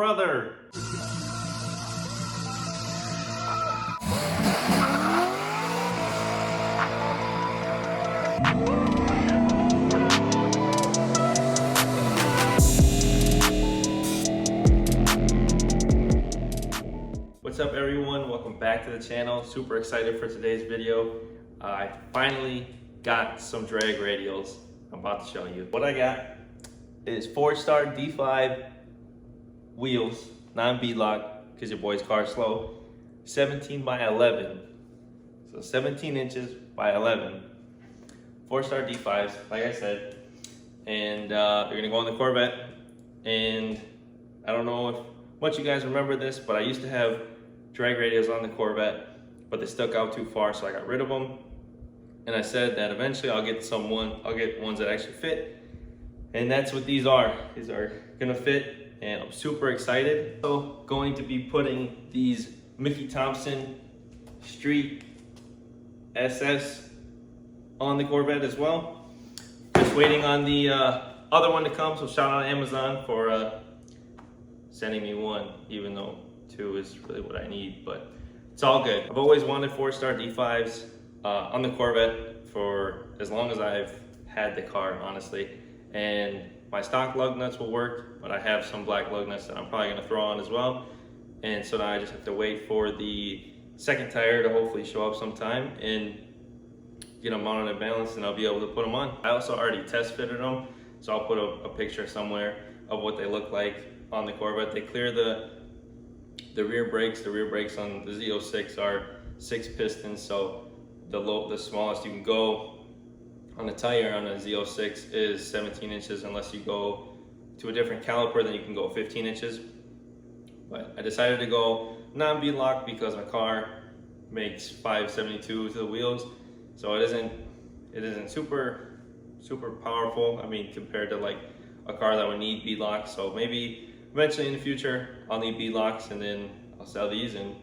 brother. What's up everyone, welcome back to the channel. Super excited for today's video. I finally got some drag radials. I'm about to show you. What I got is Forgestar D5 wheels, non-beadlock, because your boy's car's slow, 17 by 11. So 17 inches by 11. Forgestar D5s, like I said. And they're gonna go on the Corvette. And I don't know if much you guys remember this, but I used to have drag radials on the Corvette, but they stuck out too far, so I got rid of them. And I said that eventually I'll get ones that actually fit. And that's what these are. These are gonna fit, and I'm super excited. So going to be putting these Mickey Thompson Street SS on the Corvette as well. Just waiting on the other one to come, so shout out Amazon for sending me one, even though 2 is really what I need, but it's all good. I've always wanted Forgestar D5s on the Corvette for as long as I've had the car, honestly. And my stock lug nuts will work, but I have some black lug nuts that I'm probably gonna throw on as well. And so now I just have to wait for the second tire to hopefully show up sometime and get them mounted and balanced, and I'll be able to put them on. I also already test fitted them, so I'll put a picture somewhere of what they look like on the Corvette. They clear the rear brakes. The rear brakes on the Z06 are 6 pistons, so the smallest you can go on the tire on a Z06 is 17 inches, unless you go to a different caliper, then you can go 15 inches. But I decided to go non-beadlock because my car makes 572 to the wheels, so it isn't super powerful. I mean, compared to like a car that would need beadlocks. So maybe eventually in the future I'll need beadlocks, and then I'll sell these and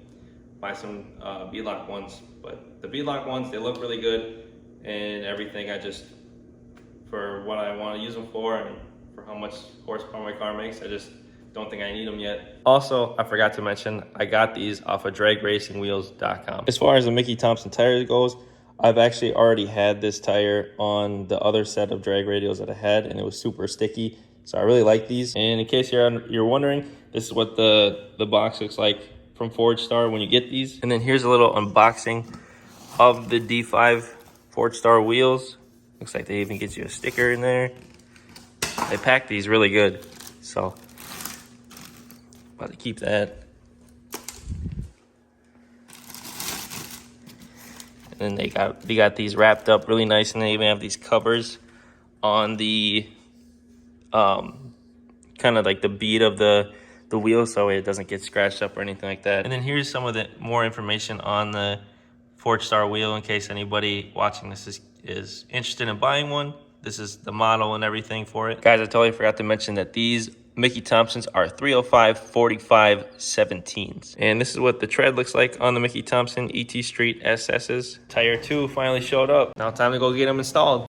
buy some beadlock ones. But the beadlock ones, they look really good and everything. For what I want to use them for and for how much horsepower my car makes, I just don't think I need them yet. Also, I forgot to mention, I got these off of dragracingwheels.com. As far as the Mickey Thompson tires goes, I've actually already had this tire on the other set of drag radials that I had, and it was super sticky. So I really like these. And in case you're wondering, this is what the box looks like from Forgestar when you get these. And then here's a little unboxing of the D5 Forgestar wheels. Looks like they even get you a sticker in there. They pack these really good, so about to keep that. And then they got these wrapped up really nice, and they even have these covers on the kind of like the bead of the wheel, so it doesn't get scratched up or anything like that. And then here's some of the more information on the Forgestar wheel in case anybody watching this is interested in buying one. This is the model and everything for it. Guys, I totally forgot to mention that these Mickey Thompsons are 305/45 17s. And this is what the tread looks like on the Mickey Thompson ET Street SS's. Tire 2 finally showed up. Now time to go get them installed.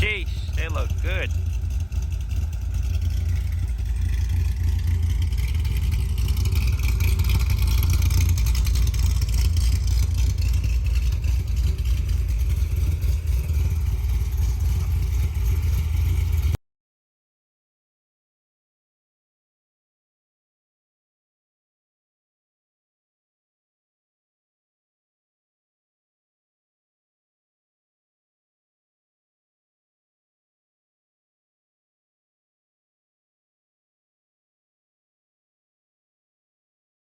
Sheesh, they look good.